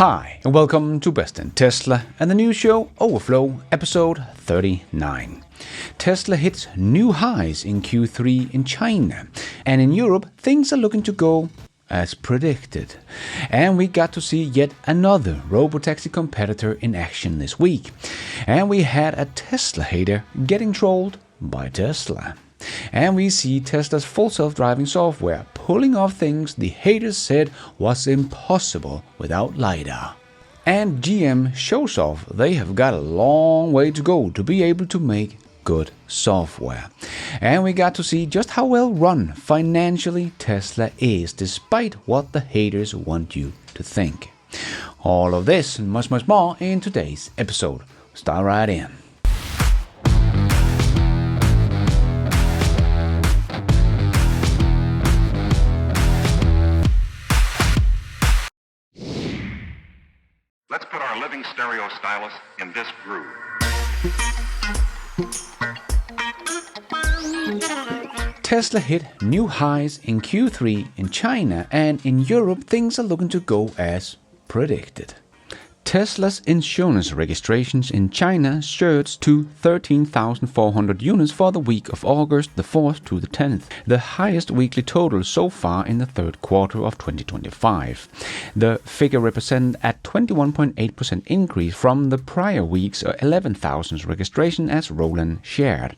Hi, and welcome to Best in Tesla and the new show Overflow, episode 39. Tesla hits new highs in Q3 in China, and in Europe things are looking to go as predicted. And we got to see yet another Robotaxi competitor in action this week. And we had a Tesla hater getting trolled by Tesla. And we see Tesla's full self-driving software pulling off things the haters said was impossible without LiDAR. And GM shows off they have got a long way to go to be able to make good software. And we got to see just how well run financially Tesla is, despite what the haters want you to think. All of this and much more in today's episode. Start right in. Let's put our living stereo stylus in this groove. Tesla hit new highs in Q3 in China, and in Europe things are looking to go as predicted. Tesla's insurance registrations in China surged to 13,400 units for the week of August the 4th to the 10th, the highest weekly total so far in the third quarter of 2025. The figure represents a 21.8% increase from the prior week's 11,000 registration, as Roland shared,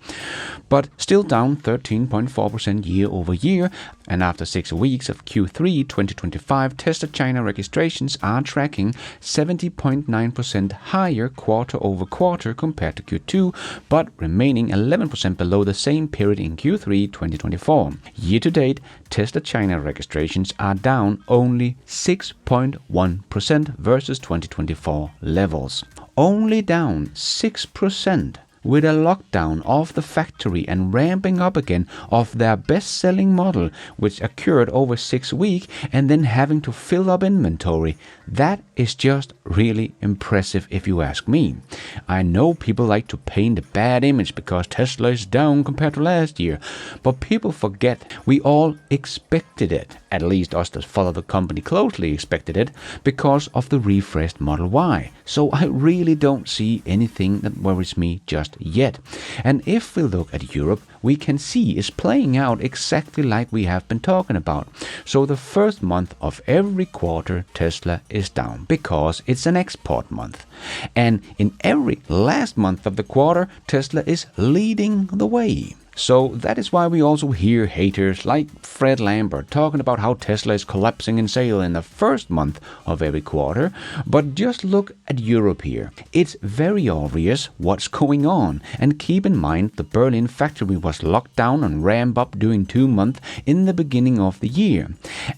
but still down 13.4% year over year. And after 6 weeks of Q3 2025, Tesla China registrations are tracking 70.9% higher quarter over quarter compared to Q2, but remaining 11% below the same period in Q3 2024. Year to date, Tesla China registrations are down only 6.1% versus 2024 levels. Only down 6%. With a lockdown of the factory and ramping up again of their best-selling model, which occurred over 6 weeks, and then having to fill up inventory. That is just really impressive if you ask me. I know people like to paint a bad image because Tesla is down compared to last year, but people forget we all expected it. At least us that follow the company closely expected it because of the refreshed Model Y. So I really don't see anything that worries me just yet. And if we look at Europe, we can see it's playing out exactly like we have been talking about. So the first month of every quarter, Tesla is down because it's an export month. And in every last month of the quarter, Tesla is leading the way. So that is why we also hear haters like Fred Lambert talking about how Tesla is collapsing in sales in the first month of every quarter. But just look at Europe here. It's very obvious what's going on. And keep in mind the Berlin factory was locked down and ramped up during 2 months in the beginning of the year.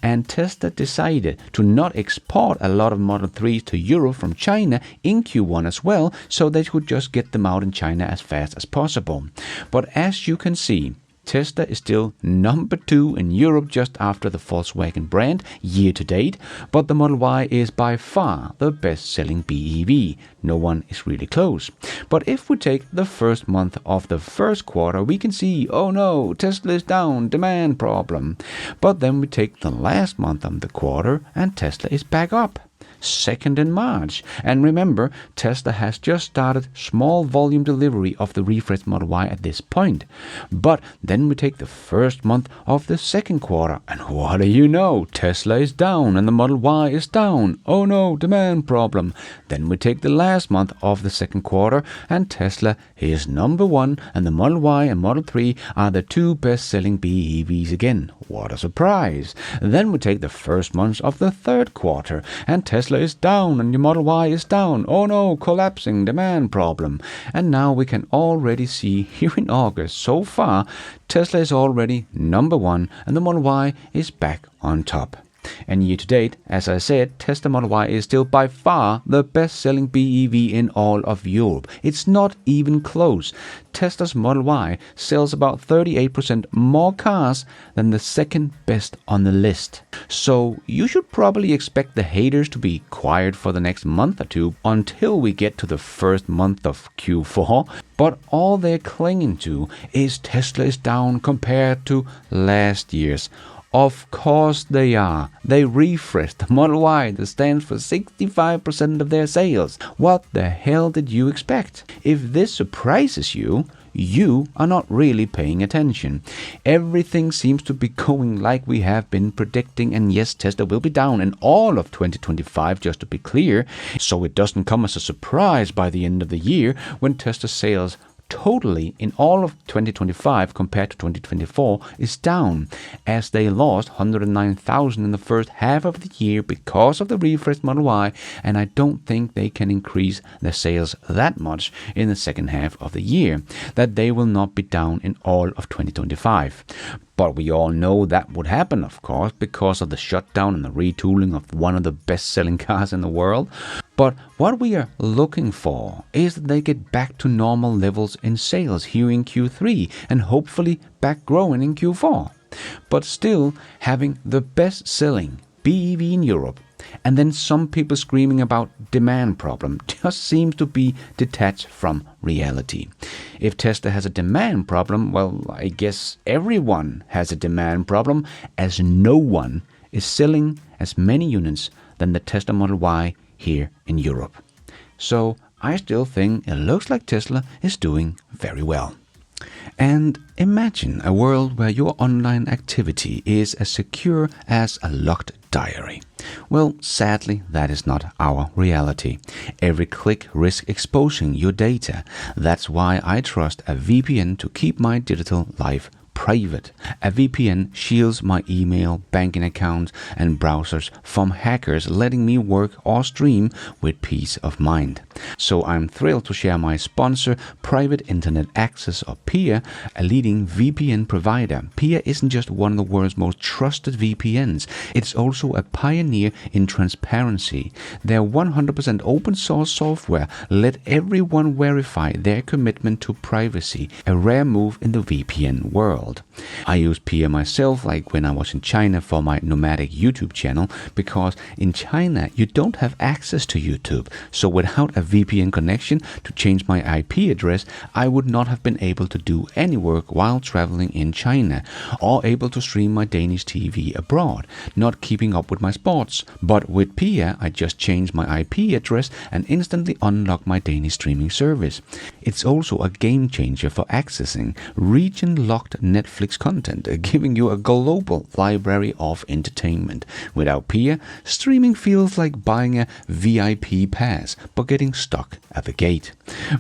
And Tesla decided to not export a lot of Model 3s to Europe from China in Q1 as well, so they could just get them out in China as fast as possible. But as you can see, Tesla is still number 2 in Europe just after the Volkswagen brand year to date, but the Model Y is by far the best-selling BEV. No one is really close. But if we take the first month of the first quarter, we can see, oh no, Tesla is down, demand problem. But then we take the last month of the quarter and Tesla is back up. 2nd in March. And remember, Tesla has just started small volume delivery of the refreshed Model Y at this point. But then we take the first month of the second quarter, and what do you know? Tesla is down and the Model Y is down. Oh no, demand problem. Then we take the last month of the second quarter, and Tesla is number 1, and the Model Y and Model 3 are the 2 best-selling BEVs again. What a surprise. Then we take the first month of the third quarter, and Tesla is down and your Model Y is down. Oh no, collapsing demand problem. And now we can already see here in August, so far, Tesla is already number 1 and the Model Y is back on top. And year to date, as I said, Tesla Model Y is still by far the best-selling BEV in all of Europe. It's not even close. Tesla's Model Y sells about 38% more cars than the second best on the list. So you should probably expect the haters to be quiet for the next month or two until we get to the first month of Q4. But all they're clinging to is Tesla is down compared to last year's. Of course they are. They refreshed the Model Y that stands for 65% of their sales. What the hell did you expect? If this surprises you, you are not really paying attention. Everything seems to be going like we have been predicting, and yes, Tesla will be down in all of 2025, just to be clear, so it doesn't come as a surprise by the end of the year when Tesla sales totally in all of 2025 compared to 2024 is down, as they lost 109,000 in the first half of the year because of the refreshed Model Y, and I don't think they can increase their sales that much in the second half of the year, that they will not be down in all of 2025. But we all know that would happen, of course, because of the shutdown and the retooling of one of the best-selling cars in the world. But what we are looking for is that they get back to normal levels in sales here in Q3 and hopefully back growing in Q4. But still having the best-selling BEV in Europe, and then some people screaming about demand problem just seems to be detached from reality. If Tesla has a demand problem, well, I guess everyone has a demand problem, as no one is selling as many units than the Tesla Model Y here in Europe. So I still think it looks like Tesla is doing very well. And imagine a world where your online activity is as secure as a locked diary. Well, sadly, that is not our reality. Every click risks exposing your data. That's why I trust a VPN to keep my digital life private. A VPN shields my email, banking accounts, and browsers from hackers, letting me work or stream with peace of mind. So I'm thrilled to share my sponsor, Private Internet Access, or PIA, a leading VPN provider. PIA isn't just one of the world's most trusted VPNs, it's also a pioneer in transparency. Their 100% open source software let everyone verify their commitment to privacy, a rare move in the VPN world. I use PIA myself, like when I was in China for my nomadic YouTube channel, because in China you don't have access to YouTube. So without a VPN connection to change my IP address, I would not have been able to do any work while traveling in China, or able to stream my Danish TV abroad, not keeping up with my sports. But with PIA, I just change my IP address and instantly unlock my Danish streaming service. It's also a game changer for accessing region-locked Netflix content, giving you a global library of entertainment. Without PIA, streaming feels like buying a VIP pass, but getting stuck at the gate.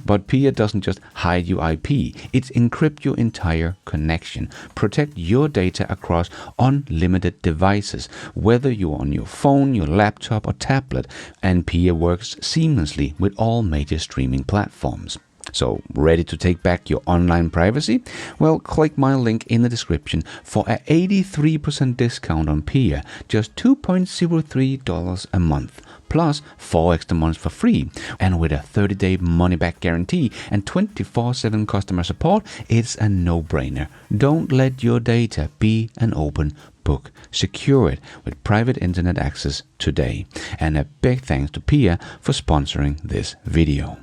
But PIA doesn't just hide your IP, it encrypts your entire connection, protect your data across unlimited devices, whether you're on your phone, your laptop, or tablet, and PIA works seamlessly with all major streaming platforms. So, ready to take back your online privacy? Well, click my link in the description for an 83% discount on PIA, just $2.03 a month, plus 4 extra months for free. And with a 30-day money-back guarantee and 24/7 customer support, it's a no-brainer. Don't let your data be an open book. Secure it with Private Internet Access today. And a big thanks to PIA for sponsoring this video.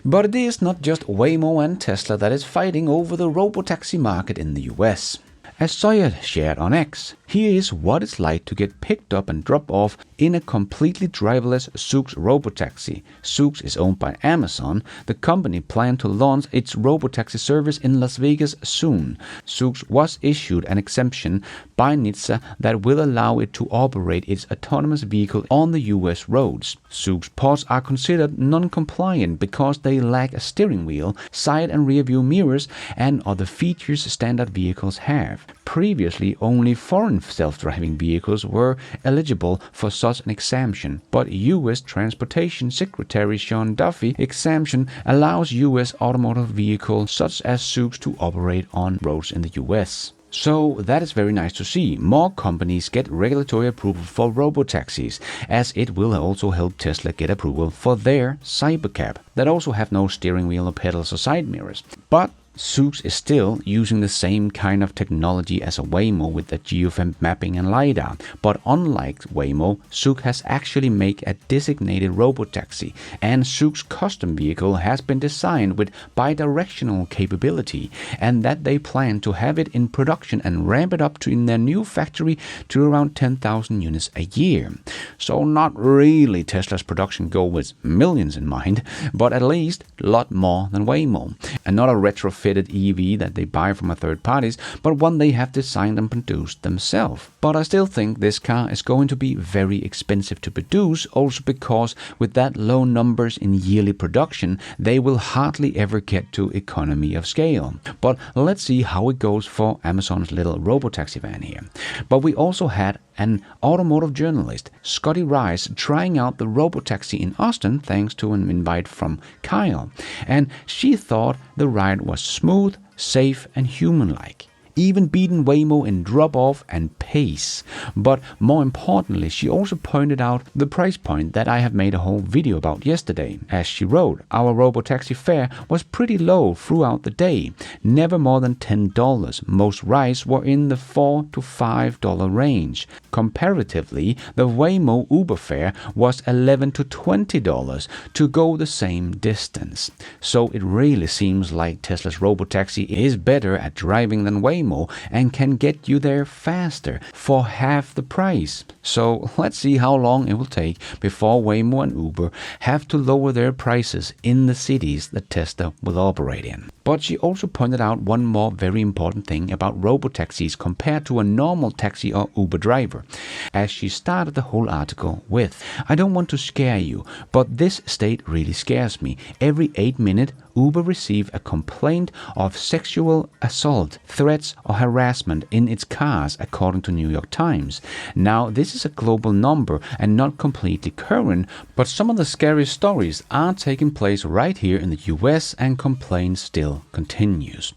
But it is not just Waymo and Tesla that is fighting over the Robotaxi market in the US. As Soyad shared on X, here is what it's like to get picked up and dropped off in a completely driverless Zoox Robotaxi. Zoox is owned by Amazon. The company planned to launch its Robotaxi service in Las Vegas soon. Zoox was issued an exemption by NHTSA that will allow it to operate its autonomous vehicle on the US roads. Zoox pods are considered non-compliant because they lack a steering wheel, side and rear view mirrors, and other features standard vehicles have. Previously, only foreign self-driving vehicles were eligible for such an exemption, but U.S. Transportation Secretary Sean Duffy exemption allows U.S. automotive vehicles such as Zoox to operate on roads in the U.S. So that is very nice to see. More companies get regulatory approval for robotaxis, as it will also help Tesla get approval for their Cybercab that also have no steering wheel or pedals or side mirrors. But Zoox is still using the same kind of technology as a Waymo with the geofence mapping and LiDAR, but unlike Waymo, Zoox has actually made a designated Robotaxi, and Zoox's custom vehicle has been designed with bidirectional capability, and that they plan to have it in production and ramp it up to in their new factory to around 10,000 units a year. So not really Tesla's production goal with millions in mind, but at least a lot more than Waymo, and not a retrofitted EV that they buy from a third parties, but one they have designed and produced themselves. But I still think this car is going to be very expensive to produce, also because with that low numbers in yearly production, they will hardly ever get to economy of scale. But let's see how it goes for Amazon's little Robotaxi van here. But we also had an automotive journalist, Scotty Rice, trying out the Robotaxi in Austin thanks to an invite from Kyle. And she thought the ride was smooth, safe and human-like, even beating Waymo in drop-off and pace. But more importantly, she also pointed out the price point that I have made a whole video about yesterday. As she wrote, our Robotaxi fare was pretty low throughout the day, never more than $10. Most rides were in the $4 to $5 range. Comparatively, the Waymo Uber fare was $11 to $20 to go the same distance. So it really seems like Tesla's Robotaxi is better at driving than Waymo, and can get you there faster for half the price. So let's see how long it will take before Waymo and Uber have to lower their prices in the cities that Tesla will operate in. But she also pointed out one more very important thing about Robotaxis compared to a normal taxi or Uber driver, as she started the whole article with, I don't want to scare you, but this state really scares me. Every 8 minutes, Uber receive a complaint of sexual assault, threats or harassment in its cars, according to New York Times. Now, this is a global number and not completely current, but some of the scariest stories are taking place right here in the US and complaints still continues.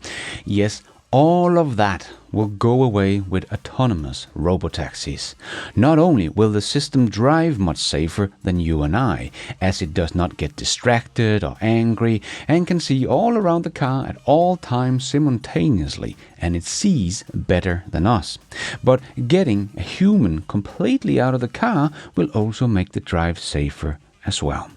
Yes, all of that will go away with autonomous robotaxis. Not only will the system drive much safer than you and I, as it does not get distracted or angry and can see all around the car at all times simultaneously, and it sees better than us. But getting a human completely out of the car will also make the drive safer as well.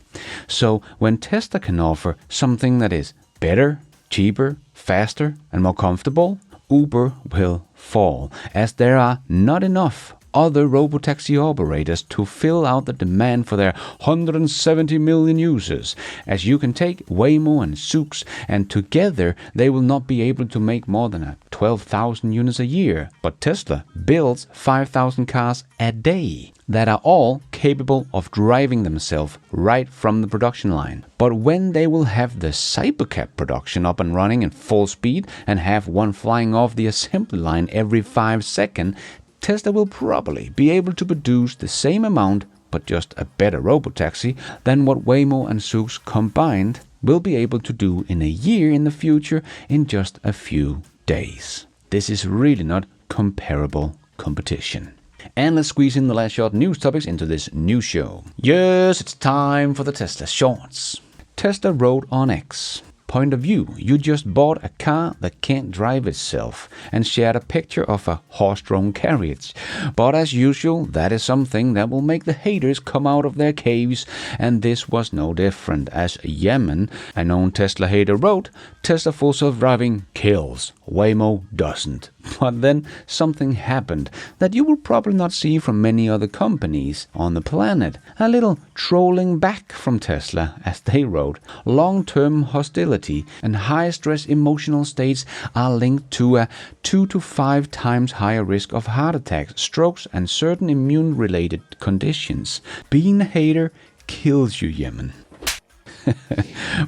So when Tesla can offer something that is better, cheaper, faster and more comfortable, Uber will fall, as there are not enough other robotaxi operators to fill out the demand for their 170 million users. As you can take Waymo and Zoox, and together they will not be able to make more than 12,000 units a year. But Tesla builds 5,000 cars a day that are all capable of driving themselves right from the production line. But when they will have the Cybercab production up and running in full speed and have one flying off the assembly line every 5 seconds, Tesla will probably be able to produce the same amount, but just a better robotaxi, than what Waymo and Zoox combined will be able to do in a year in the future in just a few days. This is really not comparable competition. And let's squeeze in the last short news topics into this new show. Yes, it's time for the Tesla Shorts. Tesla wrote on X, point of view, you just bought a car that can't drive itself, and shared a picture of a horse-drawn carriage. But as usual, that is something that will make the haters come out of their caves, and this was no different, as Yemen, a known Tesla hater, wrote, Tesla full self-driving kills, Waymo doesn't. But then something happened that you will probably not see from many other companies on the planet. A little trolling back from Tesla, as they wrote. Long-term hostility and high-stress emotional states are linked to a 2 to 5 times higher risk of heart attacks, strokes and certain immune-related conditions. Being a hater kills you, Yemen.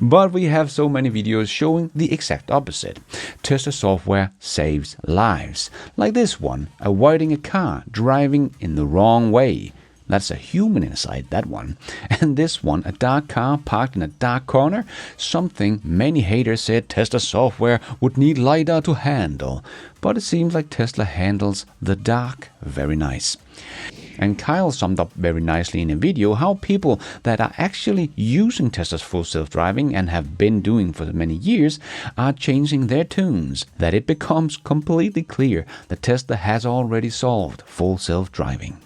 But we have so many videos showing the exact opposite. Tesla software saves lives. Like this one, avoiding a car driving in the wrong way. That's a human inside that one. And this one, a dark car parked in a dark corner, something many haters said Tesla software would need LiDAR to handle. But it seems like Tesla handles the dark very nice. And Kyle summed up very nicely in a video how people that are actually using Tesla's full self-driving and have been doing for many years are changing their tunes, that it becomes completely clear that Tesla has already solved full self-driving.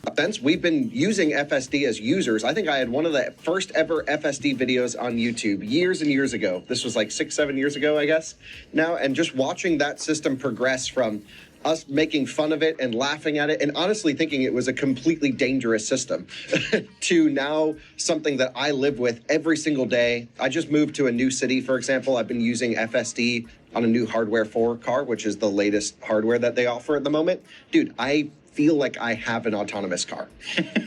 We've been using FSD as users. I think I had one of the first ever FSD videos on YouTube years and years ago. This was like 6-7 years ago, I guess, now. And just watching that system progress from us making fun of it and laughing at it and honestly thinking it was a completely dangerous system to now something that I live with every single day. I just moved to a new city, for example. I've been using FSD on a new hardware 4 car, which is the latest hardware that they offer at the moment. Dude, I feel like I have an autonomous car.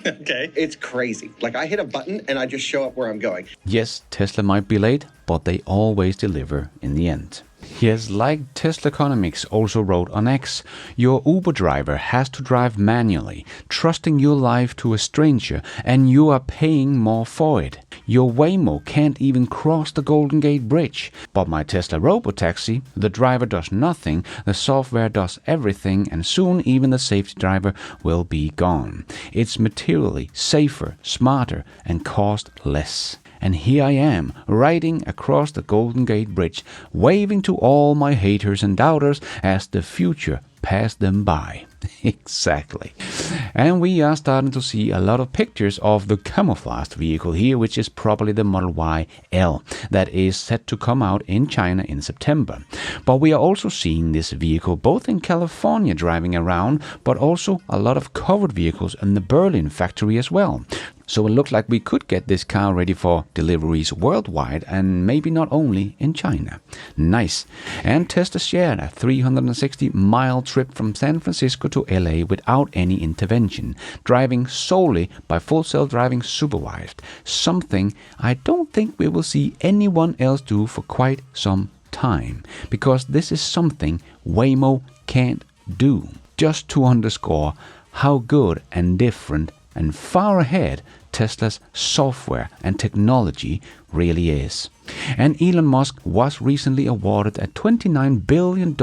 Okay. It's crazy. Like I hit a button and I just show up where I'm going. Yes, Tesla might be late, but they always deliver in the end. Yes, like Tesla Economics also wrote on X, your Uber driver has to drive manually, trusting your life to a stranger, and you are paying more for it. Your Waymo can't even cross the Golden Gate Bridge. But my Tesla Robotaxi, the driver does nothing, the software does everything, and soon even the safety driver will be gone. It's materially safer, smarter, and cost less. And here I am, riding across the Golden Gate Bridge, waving to all my haters and doubters as the future passed them by. Exactly. And we are starting to see a lot of pictures of the camouflaged vehicle here, which is probably the Model Y L that is set to come out in China in September. But we are also seeing this vehicle both in California driving around, but also a lot of covered vehicles in the Berlin factory as well. So it looks like we could get this car ready for deliveries worldwide and maybe not only in China. Nice. And Tesla shared a 360-mile trip from San Francisco to LA without any intervention, driving solely by full self-driving supervised. Something I don't think we will see anyone else do for quite some time, because this is something Waymo can't do. Just to underscore how good and different and far ahead Tesla's software and technology really is. And Elon Musk was recently awarded a $29 billion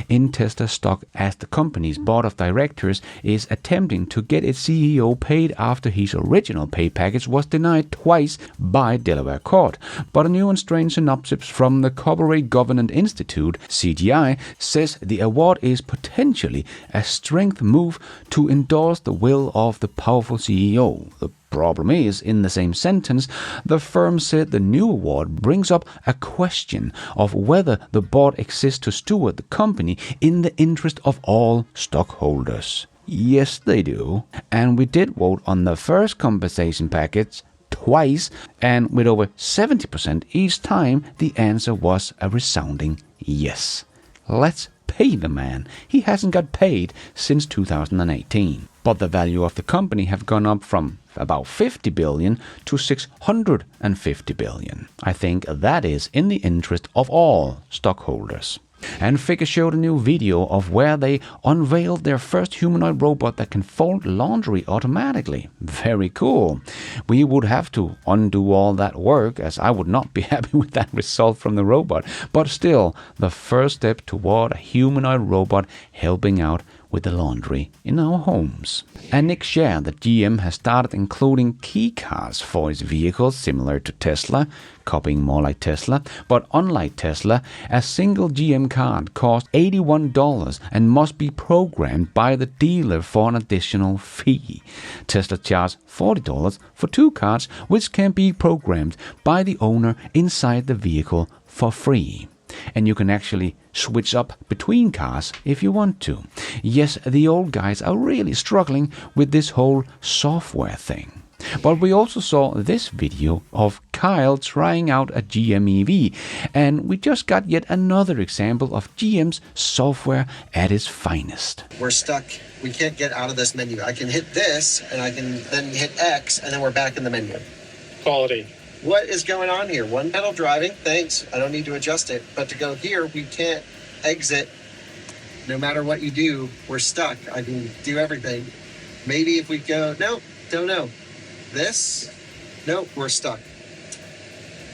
in Tesla stock as the company's board of directors is attempting to get its CEO paid after his original pay package was denied twice by Delaware court. But a new and strange synopsis from the Corporate Governance Institute, CGI, says the award is potentially a strength move to endorse the will of the powerful CEO. The problem is, in the same sentence, the firm said the new award brings up a question of whether the board exists to steward the company in the interest of all stockholders. Yes, they do. And we did vote on the first compensation package twice, and with over 70% each time, the answer was a resounding yes. Let's pay the man. He hasn't got paid since 2018. But the value of the company have gone up from about 50 billion to 650 billion. I think that is in the interest of all stockholders. And Figure showed a new video of where they unveiled their first humanoid robot that can fold laundry automatically. Very cool. We would have to undo all that work, as I would not be happy with that result from the robot. But still, the first step toward a humanoid robot helping out with the laundry in our homes. And Nick shared that GM has started including key cards for its vehicles similar to Tesla, copying more like Tesla, but unlike Tesla, a single GM card costs $81 and must be programmed by the dealer for an additional fee. Tesla charges $40 for 2 cards, which can be programmed by the owner inside the vehicle for free. And you can actually switch up between cars if you want to. Yes, the old guys are really struggling with this whole software thing. But we also saw this video of Kyle trying out a GM EV, and we just got yet another example of GM's software at its finest. We're stuck. We can't get out of this menu. I can hit this, and I can then hit X, and then we're back in the menu. Quality. What is going on here? One pedal driving, thanks. I don't need to adjust it. But to go here, we can't exit. No matter what you do, we're stuck. I can do everything. Maybe if we go, no, don't know. This, nope, we're stuck.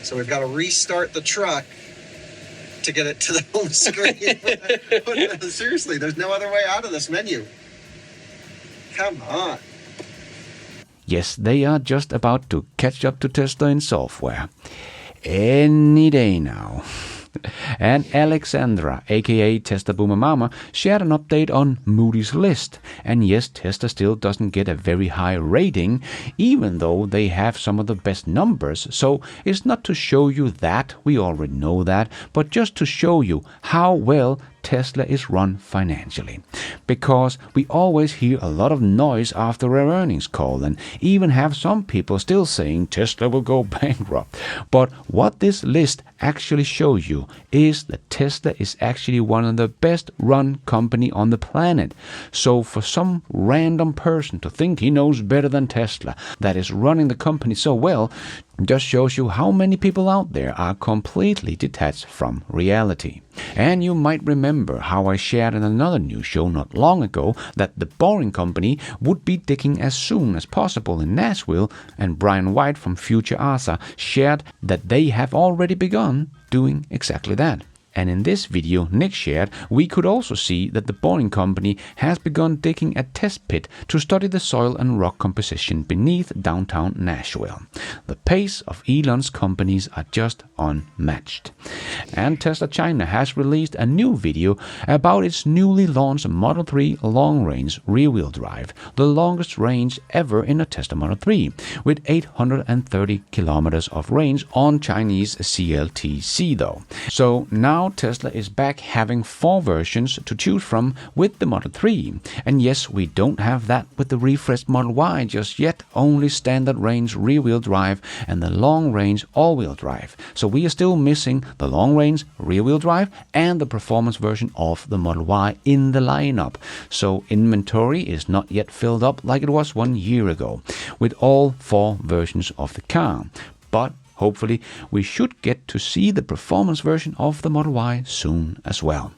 So we've got to restart the truck to get it to the home screen. Seriously, there's no other way out of this menu. Come on. Yes, they are just about to catch up to Tesla in software. Any day now. And Alexandra, aka Tesla Boomer Mama, shared an update on Moody's list. And yes, Tesla still doesn't get a very high rating, even though they have some of the best numbers. So it's not to show you that, we already know that, but just to show you how well Tesla is run financially. Because we always hear a lot of noise after our earnings call, and even have some people still saying Tesla will go bankrupt. But what this list actually shows you is that Tesla is actually one of the best run company on the planet. So for some random person to think he knows better than Tesla, that is running the company so well, just shows you how many people out there are completely detached from reality. And you might remember how I shared in another news show not long ago that the Boring Company would be digging as soon as possible in Nashville, and Brian White from Future Asa shared that they have already begun doing exactly that. And in this video Nick shared, we could also see that the Boring Company has begun digging a test pit to study the soil and rock composition beneath downtown Nashville. The pace of Elon's companies are just unmatched. And Tesla China has released a new video about its newly launched Model 3 long-range rear-wheel drive, the longest range ever in a Tesla Model 3, with 830 kilometers of range on Chinese CLTC though. So now Tesla is back having 4 versions to choose from with the Model 3. And yes, we don't have that with the refreshed Model Y just yet, only standard range rear-wheel drive and the long-range all-wheel drive. So we are still missing the long-range rear-wheel drive and the performance version of the Model Y in the lineup. So inventory is not yet filled up like it was 1 year ago, with all 4 versions of the car. But hopefully, we should get to see the performance version of the Model Y soon as well.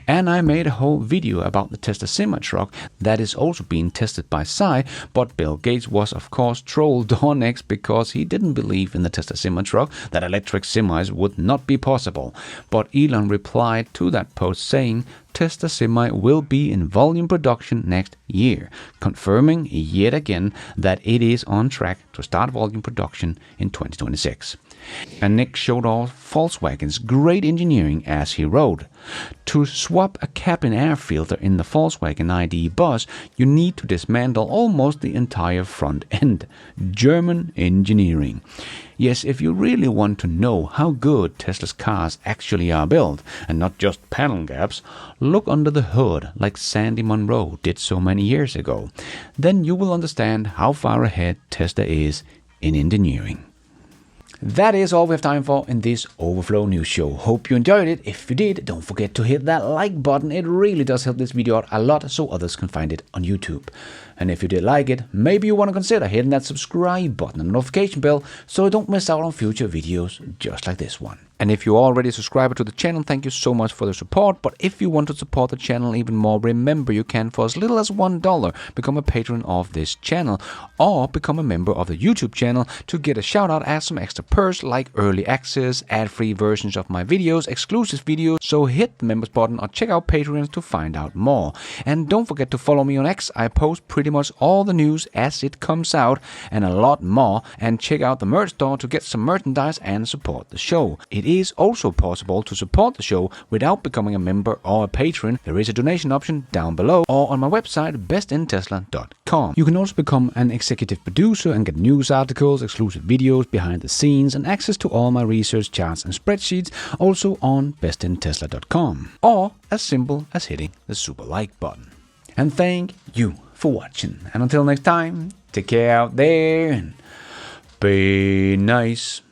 And I made a whole video about the Tesla semi-truck that is also being tested by Psy, but Bill Gates was of course trolled on X because he didn't believe in the Tesla semi-truck, that electric semis would not be possible. But Elon replied to that post saying Tesla Semi will be in volume production next year, confirming yet again that it is on track to start volume production in 2026. And Nick showed off Volkswagen's great engineering as he wrote, "To swap a cabin air filter in the Volkswagen ID bus, you need to dismantle almost the entire front end. German engineering." Yes, if you really want to know how good Tesla's cars actually are built, and not just panel gaps, look under the hood like Sandy Munro did so many years ago. Then you will understand how far ahead Tesla is in engineering. That is all we have time for in this Overflow News Show. Hope you enjoyed it. If you did, don't forget to hit that like button. It really does help this video out a lot so others can find it on YouTube. And if you did like it, maybe you want to consider hitting that subscribe button and notification bell so you don't miss out on future videos just like this one. And if you're already a subscriber to the channel, thank you so much for the support. But if you want to support the channel even more, remember you can, for as little as $1, become a patron of this channel or become a member of the YouTube channel to get a shout out as some extra perks like early access, ad-free versions of my videos, exclusive videos. So hit the members button or check out Patreon to find out more. And don't forget to follow me on X. I post pretty much all the news as it comes out and a lot more. And check out the merch store to get some merchandise and support the show. It is also possible to support the show without becoming a member or a patron. There is a donation option down below or on my website bestintesla.com. You can also become an executive producer and get news articles, exclusive videos, behind the scenes, and access to all my research charts and spreadsheets also on bestintesla.com, or as simple as hitting the super like button. And thank you for watching, and until next time, take care out there and be nice.